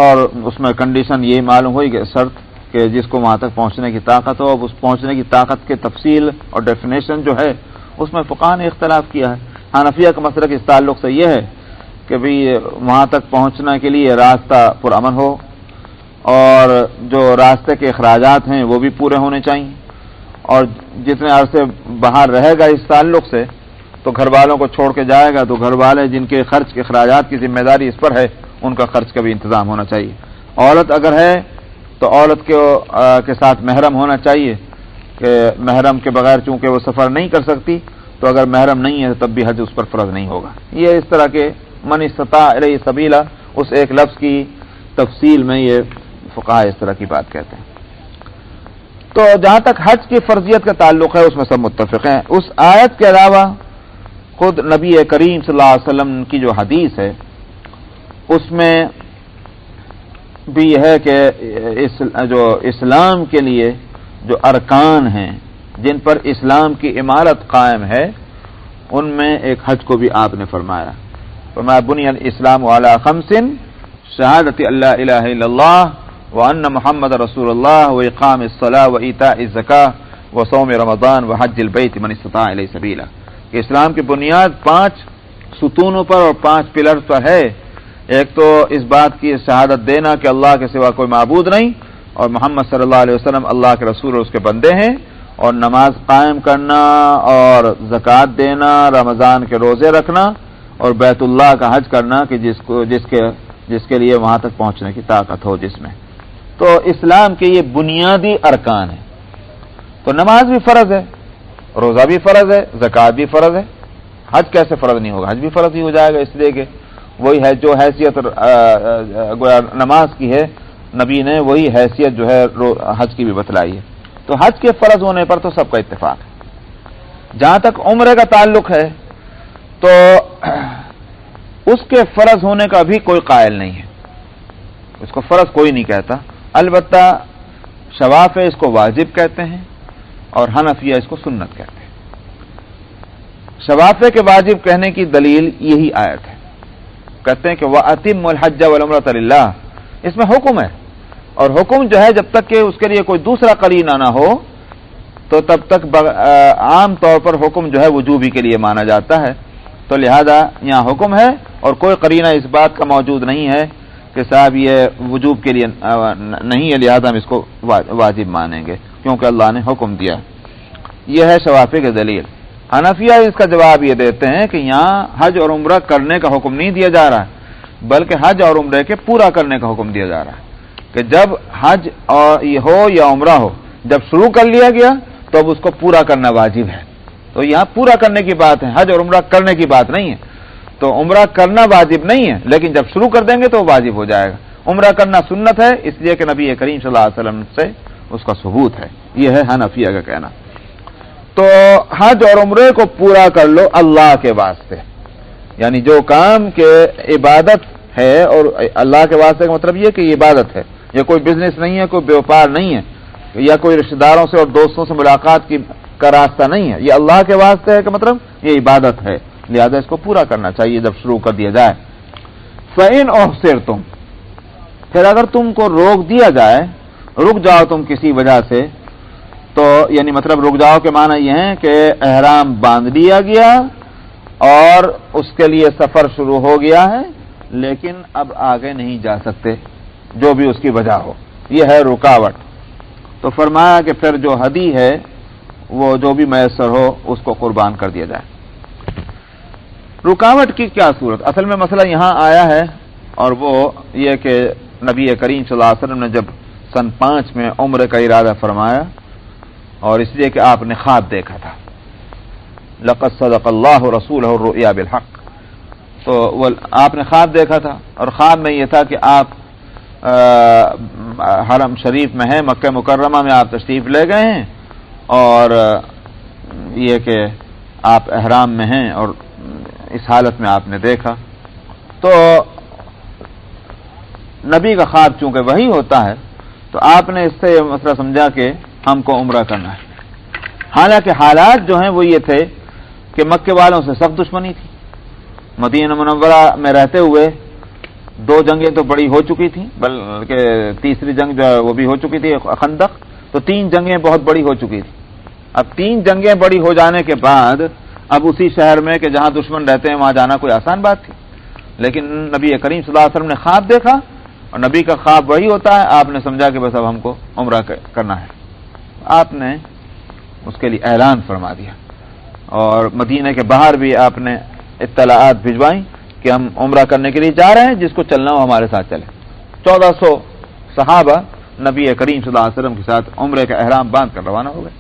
اور اس میں کنڈیشن یہی معلوم ہوئی کہ شرط کہ جس کو وہاں تک پہنچنے کی طاقت ہو. اب اس پہنچنے کی طاقت کے تفصیل اور ڈیفینیشن جو ہے اس میں فقہاء نے اختلاف کیا ہے. حنفیہ کا مسئلہ اس تعلق سے یہ ہے کہ بھئی وہاں تک پہنچنے کے لیے راستہ پرامن ہو اور جو راستے کے اخراجات ہیں وہ بھی پورے ہونے چاہیے, اور جتنے عرصے باہر رہے گا اس تعلق سے تو گھر والوں کو چھوڑ کے جائے گا تو گھر والے جن کے خرچ کے اخراجات کی ذمہ داری اس پر ہے ان کا خرچ کا بھی انتظام ہونا چاہیے. عورت اگر ہے تو عورت کے ساتھ محرم ہونا چاہیے کہ محرم کے بغیر چونکہ وہ سفر نہیں کر سکتی تو اگر محرم نہیں ہے تب بھی حج اس پر فرض نہیں ہوگا. یہ اس طرح کے من استطاع الیہ سبیلا اس ایک لفظ کی تفصیل میں یہ فقہاء اس طرح کی بات کہتے ہیں. تو جہاں تک حج کی فرضیت کا تعلق ہے اس میں سب متفق ہیں. اس آیت کے علاوہ خود نبی کریم صلی اللہ علیہ وسلم کی جو حدیث ہے اس میں بھی یہ ہے کہ جو اسلام کے لیے جو ارکان ہیں جن پر اسلام کی عمارت قائم ہے ان میں ایک حج کو بھی آپ نے فرمایا بنی الاسلام علی خمس شہادت اللہ الہ الا اللہ وان محمد رسول اللہ واقام الصلاۃ وایتاء الزکاۃ وصوم رمضان وحج البیت من استطاع الیہ سبیلا. کہ اسلام کی بنیاد 5 ستونوں پر اور 5 پلرز پر ہے. ایک تو اس بات کی شہادت دینا کہ اللہ کے سوا کوئی معبود نہیں اور محمد صلی اللہ علیہ وسلم اللہ کے رسول اور اس کے بندے ہیں, اور نماز قائم کرنا اور زکوٰۃ دینا, رمضان کے روزے رکھنا اور بیت اللہ کا حج کرنا کہ جس کے لیے وہاں تک پہنچنے کی طاقت ہو جس میں. تو اسلام کے یہ بنیادی ارکان ہیں. تو نماز بھی فرض ہے, روزہ بھی فرض ہے, زکوٰۃ بھی فرض ہے. حج کیسے فرض نہیں ہوگا؟ حج بھی فرض ہی ہو جائے گا, اس لیے کہ وہی ہے جو حیثیت نماز کی ہے، نبی نے وہی حیثیت جو ہے حج کی بھی بتلائی ہے. تو حج کے فرض ہونے پر تو سب کا اتفاق ہے. جہاں تک عمرے کا تعلق ہے تو اس کے فرض ہونے کا بھی کوئی قائل نہیں ہے، اس کو فرض کوئی نہیں کہتا. البتہ شوافع اس کو واجب کہتے ہیں اور حنفیہ اس کو سنت کہتے ہیں. شوافع کے واجب کہنے کی دلیل یہی آیت ہے. کہتے ہیں کہ وَأَتِمُّ الْحَجَّ وَالْعُمْرَةَ لِلَّهِ، اس میں حکم ہے، اور حکم جو ہے جب تک کہ اس کے لیے کوئی دوسرا قرینہ نہ ہو تو تب تک عام طور پر حکم جو ہے وجوبی کے لیے مانا جاتا ہے. تو لہذا یہاں حکم ہے اور کوئی قرینہ اس بات کا موجود نہیں ہے کہ صاحب یہ وجوب کے لیے نہیں ہے، لہذا ہم اس کو واجب مانیں گے کیونکہ اللہ نے حکم دیا. یہ ہے شوافع کی دلیل. حنفیہ اس کا جواب یہ دیتے ہیں کہ یہاں حج اور عمرہ کرنے کا حکم نہیں دیا جا رہا ہے، بلکہ حج اور عمرے کے پورا کرنے کا حکم دیا جا رہا ہے. کہ جب حج ہو یا عمرہ ہو، جب شروع کر لیا گیا تو اب اس کو پورا کرنا واجب ہے. تو یہاں پورا کرنے کی بات ہے، حج اور عمرہ کرنے کی بات نہیں ہے. تو عمرہ کرنا واجب نہیں ہے، لیکن جب شروع کر دیں گے تو واجب ہو جائے گا. عمرہ کرنا سنت ہے، اس لیے کہ نبی کریم صلی اللہ علیہ وسلم سے اس کا ثبوت ہے. یہ ہے حنفیہ کا کہنا. تو حج اور عمرے کو پورا کر لو اللہ کے واسطے، یعنی جو کام کے عبادت ہے، اور اللہ کے واسطے کا مطلب یہ کہ یہ عبادت ہے، یہ کوئی بزنس نہیں ہے، کوئی بیوپار نہیں ہے، یا کوئی رشتہ داروں سے اور دوستوں سے ملاقات کا راستہ نہیں ہے. یہ اللہ کے واسطے ہے کہ مطلب یہ عبادت ہے، لہذا اس کو پورا کرنا چاہیے جب شروع کر دیا جائے. فَإِنْ أُحْصِرْتُمْ، پھر اگر تم کو روک دیا جائے، رک جاؤ تم کسی وجہ سے، تو یعنی مطلب رک جاؤ کے معنی یہ ہے کہ احرام باندھ لیا گیا اور اس کے لیے سفر شروع ہو گیا ہے لیکن اب آگے نہیں جا سکتے، جو بھی اس کی وجہ ہو، یہ ہے رکاوٹ. تو فرمایا کہ پھر جو ہدی ہے وہ جو بھی میسر ہو اس کو قربان کر دیا جائے. رکاوٹ کی کیا صورت؟ اصل میں مسئلہ یہاں آیا ہے، اور وہ یہ کہ نبی کریم صلی اللہ علیہ وسلم نے جب سن 5 میں عمرے کا ارادہ فرمایا، اور اس لیے کہ آپ نے خواب دیکھا تھا، لقد صدق اللہ رسولہ الرؤیا بالحق، تو آپ نے خواب دیکھا تھا، اور خواب میں یہ تھا کہ آپ حرم شریف میں ہیں، مکہ مکرمہ میں آپ تشریف لے گئے ہیں، اور یہ کہ آپ احرام میں ہیں اور اس حالت میں آپ نے دیکھا. تو نبی کا خواب چونکہ وہی ہوتا ہے تو آپ نے اس سے یہ مسئلہ سمجھا کہ ہم کو عمرہ کرنا ہے. حالانکہ حالات جو ہیں وہ یہ تھے کہ مکے والوں سے سخت دشمنی تھی. مدینہ منورہ میں رہتے ہوئے 2 جنگیں تو بڑی ہو چکی تھیں، بلکہ تیسری جنگ جو ہے وہ بھی ہو چکی تھی، خندق. تو 3 جنگیں بہت بڑی ہو چکی تھی. اب 3 جنگیں بڑی ہو جانے کے بعد اب اسی شہر میں کہ جہاں دشمن رہتے ہیں وہاں جانا کوئی آسان بات تھی. لیکن نبی کریم صلی اللہ علیہ وسلم نے خواب دیکھا، اور نبی کا خواب وہی ہوتا ہے. آپ نے سمجھا کہ بس اب ہم کو عمرہ کرنا ہے. آپ نے اس کے لیے اعلان فرما دیا، اور مدینہ کے باہر بھی آپ نے اطلاعات بھجوائیں کہ ہم عمرہ کرنے کے لیے جا رہے ہیں، جس کو چلنا ہو ہمارے ساتھ چلے. 1400 صحابہ نبی کریم صلی اللہ علیہ وسلم کے ساتھ عمرے کا احرام باندھ کر روانہ ہو گئے.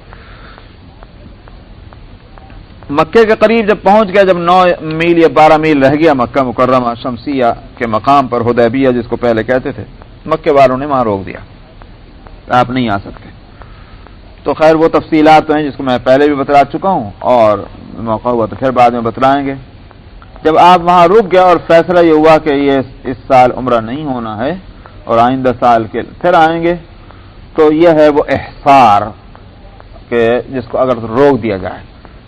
مکے کے قریب جب پہنچ گیا، جب 9 میل یا 12 میل رہ گیا مکہ مکرمہ شمسیہ کے مقام پر، حدیبیہ جس کو پہلے کہتے تھے، مکے والوں نے وہاں روک دیا، آپ نہیں آ سکتے. تو خیر وہ تفصیلات ہیں جس کو میں پہلے بھی بتلا چکا ہوں، اور موقع ہوا تو پھر بعد میں بتلائیں گے. جب آپ وہاں رک گیا اور فیصلہ یہ ہوا کہ یہ اس سال عمرہ نہیں ہونا ہے اور آئندہ سال کے پھر آئیں گے، تو یہ ہے وہ احصار کہ جس کو اگر روک دیا جائے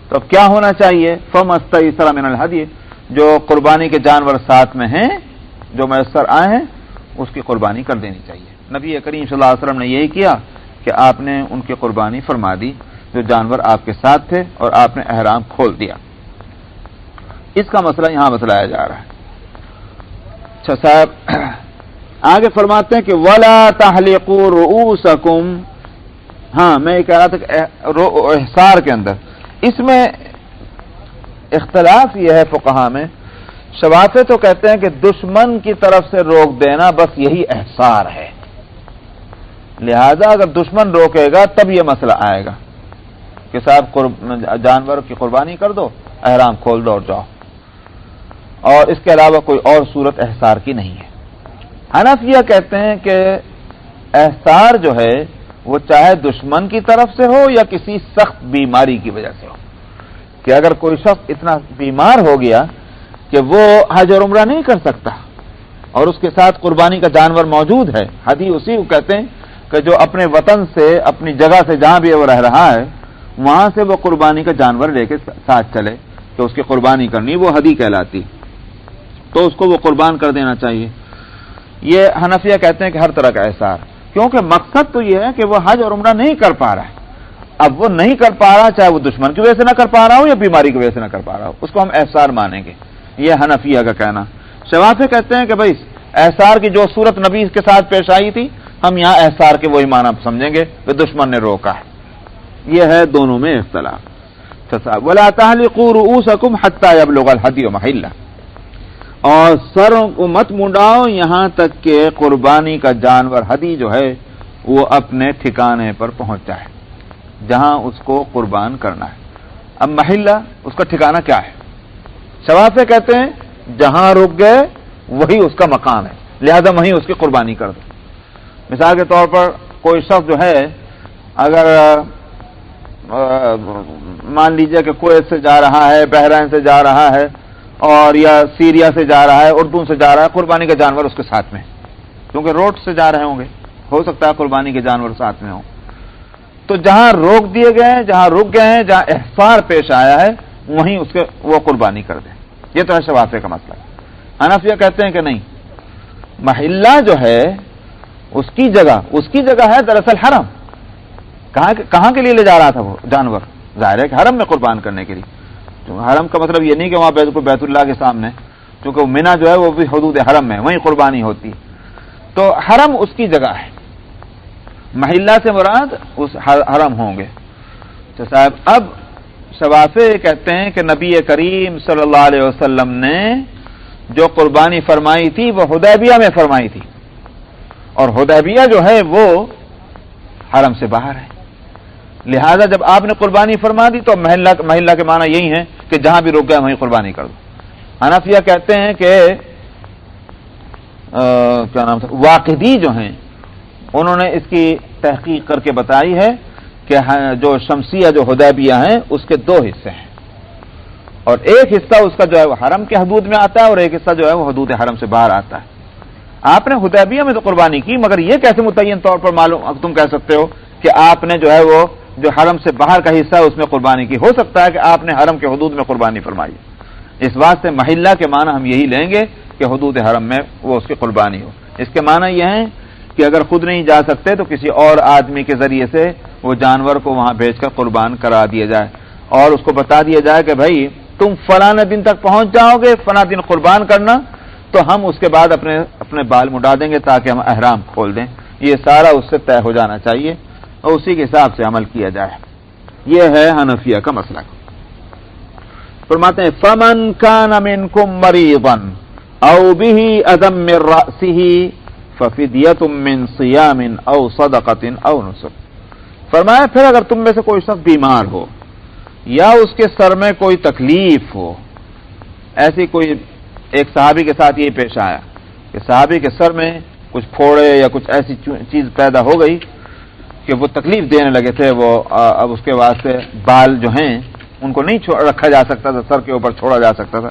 تو اب کیا ہونا چاہیے؟ فَمَسْتَيْسَرَ مِنَ الْهَدْيِ، جو قربانی کے جانور ساتھ میں ہیں جو میسر آئے ہیں اس کی قربانی کر دینی چاہیے. نبی کریم صلی اللہ علیہ وسلم نے یہی کیا کہ آپ نے ان کی قربانی فرما دی جو جانور آپ کے ساتھ تھے، اور آپ نے احرام کھول دیا. اس کا مسئلہ یہاں بتلایا جا رہا ہے. اچھا صاحب آگے فرماتے ہیں کہ وَلَا تَحْلِقُوا رُؤُوسَكُمْ. ہاں میں یہ کہہ رہا تھا کہ احصار کے اندر اس میں اختلاف یہ ہے فقہا میں. شوافع تو کہتے ہیں کہ دشمن کی طرف سے روک دینا بس یہی احصار ہے، لہذا اگر دشمن روکے گا تب یہ مسئلہ آئے گا کہ صاحب جانور کی قربانی کر دو، احرام کھول دو اور جاؤ. اور اس کے علاوہ کوئی اور صورت احصار کی نہیں ہے۔ حنفیہ کہتے ہیں کہ احصار جو ہے وہ چاہے دشمن کی طرف سے ہو یا کسی سخت بیماری کی وجہ سے ہو، کہ اگر کوئی شخص اتنا بیمار ہو گیا کہ وہ حج اور عمرہ نہیں کر سکتا اور اس کے ساتھ قربانی کا جانور موجود ہے، حدی اسی کو کہتے ہیں کہ جو اپنے وطن سے، اپنی جگہ سے جہاں بھی وہ رہ رہا ہے وہاں سے وہ قربانی کا جانور لے کے ساتھ چلے کہ اس کی قربانی کرنی، وہ حدی کہلاتی، تو اس کو وہ قربان کر دینا چاہیے۔ یہ حنفیہ کہتے ہیں کہ ہر طرح کا احصار، کیونکہ مقصد تو یہ ہے کہ وہ حج اور عمرہ نہیں کر پا رہا ہے۔ اب وہ نہیں کر پا رہا، چاہے وہ دشمن کی وجہ سے نہ کر پا رہا ہو یا بیماری کی وجہ سے نہ کر پا رہا ہو، اس کو ہم احصار مانیں گے۔ یہ حنفیہ کا کہنا۔ شوافی کہتے ہیں کہ بھائی احصار کی جو صورت نبی کے ساتھ پیش آئی تھی، ہم یہاں احصار کے وہی معنی سمجھیں گے کہ دشمن نے روکا ہے۔ یہ ہے دونوں میں اختلاف۔ وَلَا تَحْلِقُوا رُؤُوسَكُمْ حَتَّى يَبْلُغَ الْهَدْيُ مَحِلَّهُ، اور سروں کو مت منڈاؤ یہاں تک کہ قربانی کا جانور ہدی جو ہے وہ اپنے ٹھکانے پر پہنچ جائے، جہاں اس کو قربان کرنا ہے۔ اب محلہ، اس کا ٹھکانہ کیا ہے؟ شوافی کہتے ہیں جہاں رک گئے وہی اس کا مقام ہے، لہذا وہیں اس کی قربانی کر دو۔ مثال کے طور پر کوئی شخص جو ہے اگر مان لیجئے کہ کویت سے جا رہا ہے، بحرین سے جا رہا ہے، اور یا سیریا سے جا رہا ہے، اردن سے جا رہا ہے، قربانی کا جانور اس کے ساتھ میں، کیونکہ روڈ سے جا رہے ہوں گے، ہو سکتا ہے قربانی کے جانور ساتھ میں ہوں، تو جہاں روک دیے گئے ہیں، جہاں رک گئے ہیں، جہاں احصار پیش آیا ہے وہیں اس کے وہ قربانی کر دیں۔ یہ تو ہے شوافی کا مسئلہ۔ حنفیہ کہتے ہیں کہ نہیں، محلہ جو ہے اس کی جگہ ہے دراصل حرم۔ کہاں کے لیے لے جا رہا تھا وہ جانور؟ ظاہر ہے کہ حرم میں قربان کرنے کے لیے۔ حرم کا مطلب یہ نہیں کہ وہاں بیت اللہ کے سامنے، کیونکہ مینا جو ہے وہ بھی حدود حرم میں، وہیں قربانی ہوتی، تو حرم اس کی جگہ ہے۔ محلہ سے مراد اس حرم ہوں گے۔ تو صاحب اب شوافی کہتے ہیں کہ نبی کریم صلی اللہ علیہ وسلم نے جو قربانی فرمائی تھی وہ حدیبیہ میں فرمائی تھی، اور حدیبیہ جو ہے وہ حرم سے باہر ہے، لہذا جب آپ نے قربانی فرما دی تو محلہ کے معنی یہی ہے کہ جہاں بھی رک گئے وہیں قربانی کر دو۔ حنفیہ کہتے ہیں کہ کیا نام تھا، واقدی جو ہیں انہوں نے اس کی تحقیق کر کے بتائی ہے کہ جو شمسیہ جو حدیبیہ ہیں اس کے دو حصے ہیں، اور ایک حصہ اس کا جو ہے وہ حرم کے حدود میں آتا ہے اور ایک حصہ جو ہے وہ حدود حرم سے باہر آتا ہے۔ آپ نے حدیبیہ میں تو قربانی کی، مگر یہ کیسے متعین طور پر معلوم تم کہہ سکتے ہو کہ آپ نے جو ہے وہ جو حرم سے باہر کا حصہ ہے اس میں قربانی کی؟ ہو سکتا ہے کہ آپ نے حرم کے حدود میں قربانی فرمائی۔ اس بات سے محلہ کے معنی ہم یہی لیں گے کہ حدود حرم میں وہ اس کی قربانی ہو۔ اس کے معنی یہ ہیں کہ اگر خود نہیں جا سکتے تو کسی اور آدمی کے ذریعے سے وہ جانور کو وہاں بھیج کر قربان کرا دیا جائے، اور اس کو بتا دیا جائے کہ بھائی تم فلاں دن تک پہنچ جاؤ گے، فلاں دن قربان کرنا، تو ہم اس کے بعد اپنے بال مڈا دیں گے تاکہ ہم احرام کھول دیں۔ یہ سارا اس سے طے ہو جانا چاہیے اور اسی کے حساب سے عمل کیا جائے۔ یہ ہے حنفیہ کا مسئلہ۔ فرماتے ہیں فمن کان منکم مریضا او به اذى من رأسه ففدیۃ من صیام او صدقۃ او نسک۔ فرمایا پھر اگر تم میں سے کوئی شخص بیمار ہو یا اس کے سر میں کوئی تکلیف ہو، ایسی کوئی ایک صحابی کے ساتھ یہ پیش آیا کہ صحابی کے سر میں کچھ پھوڑے یا کچھ ایسی چیز پیدا ہو گئی کہ وہ تکلیف دینے لگے تھے، وہ اب اس کے واسطے بال جو ہیں ان کو نہیں رکھا جا سکتا تھا، سر کے اوپر چھوڑا جا سکتا تھا،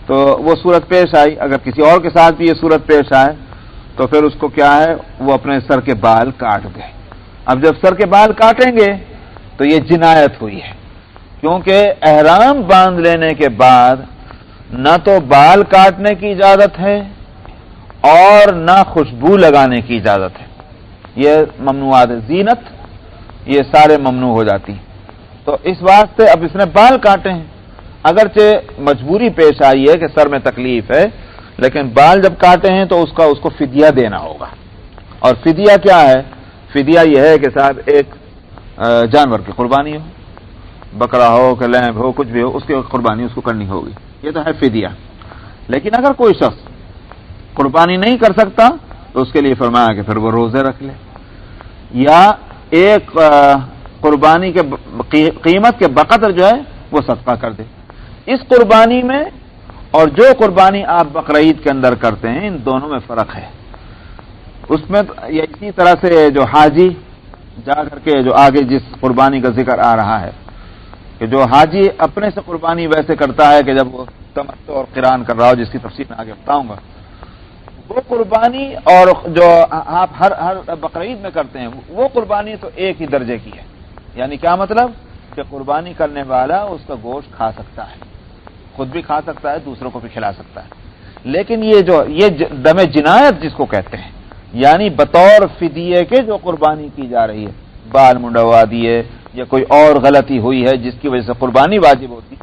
تو وہ صورت پیش آئی۔ اگر کسی اور کے ساتھ بھی یہ صورت پیش آئے تو پھر اس کو کیا ہے، وہ اپنے سر کے بال کاٹ دے۔ اب جب سر کے بال کاٹیں گے تو یہ جنایت ہوئی ہے، کیونکہ احرام باندھ لینے کے بعد نہ تو بال کاٹنے کی اجازت ہے اور نہ خوشبو لگانے کی اجازت ہے، یہ ممنوعات زینت یہ سارے ممنوع ہو جاتی ہیں۔ تو اس واسطے اب اس نے بال کاٹے ہیں، اگرچہ مجبوری پیش آئی ہے کہ سر میں تکلیف ہے، لیکن بال جب کاٹے ہیں تو اس کو فدیہ دینا ہوگا۔ اور فدیہ کیا ہے؟ فدیہ یہ ہے کہ صاحب ایک جانور کی قربانی ہو، بکرا ہو کہ لیمب ہو، کچھ بھی ہو، اس کی قربانی اس کو کرنی ہوگی، یہ تو ہے فدیہ۔ لیکن اگر کوئی شخص قربانی نہیں کر سکتا تو اس کے لیے فرمایا کہ پھر وہ روزے رکھ لے، یا ایک قربانی کے قیمت کے بقدر جو ہے وہ صدقہ کر دے۔ اس قربانی میں اور جو قربانی آپ بقرعید کے اندر کرتے ہیں، ان دونوں میں فرق ہے۔ اس میں اسی طرح سے جو حاجی جا کر کے جو آگے جس قربانی کا ذکر آ رہا ہے کہ جو حاجی اپنے سے قربانی ویسے کرتا ہے کہ جب وہ تمتع اور قران کر رہا ہو، جس کی تفصیل میں آگے بتاؤں گا، وہ قربانی اور جو آپ ہر بقرعید میں کرتے ہیں وہ قربانی تو ایک ہی درجے کی ہے۔ یعنی کیا مطلب کہ قربانی کرنے والا اس کا گوشت کھا سکتا ہے، خود بھی کھا سکتا ہے، دوسروں کو بھی کھلا سکتا ہے، لیکن یہ دم جنایت جس کو کہتے ہیں، یعنی بطور فدیے کے جو قربانی کی جا رہی ہے، بال منڈوا دیے یا کوئی اور غلطی ہوئی ہے جس کی وجہ سے قربانی واجب ہوتی،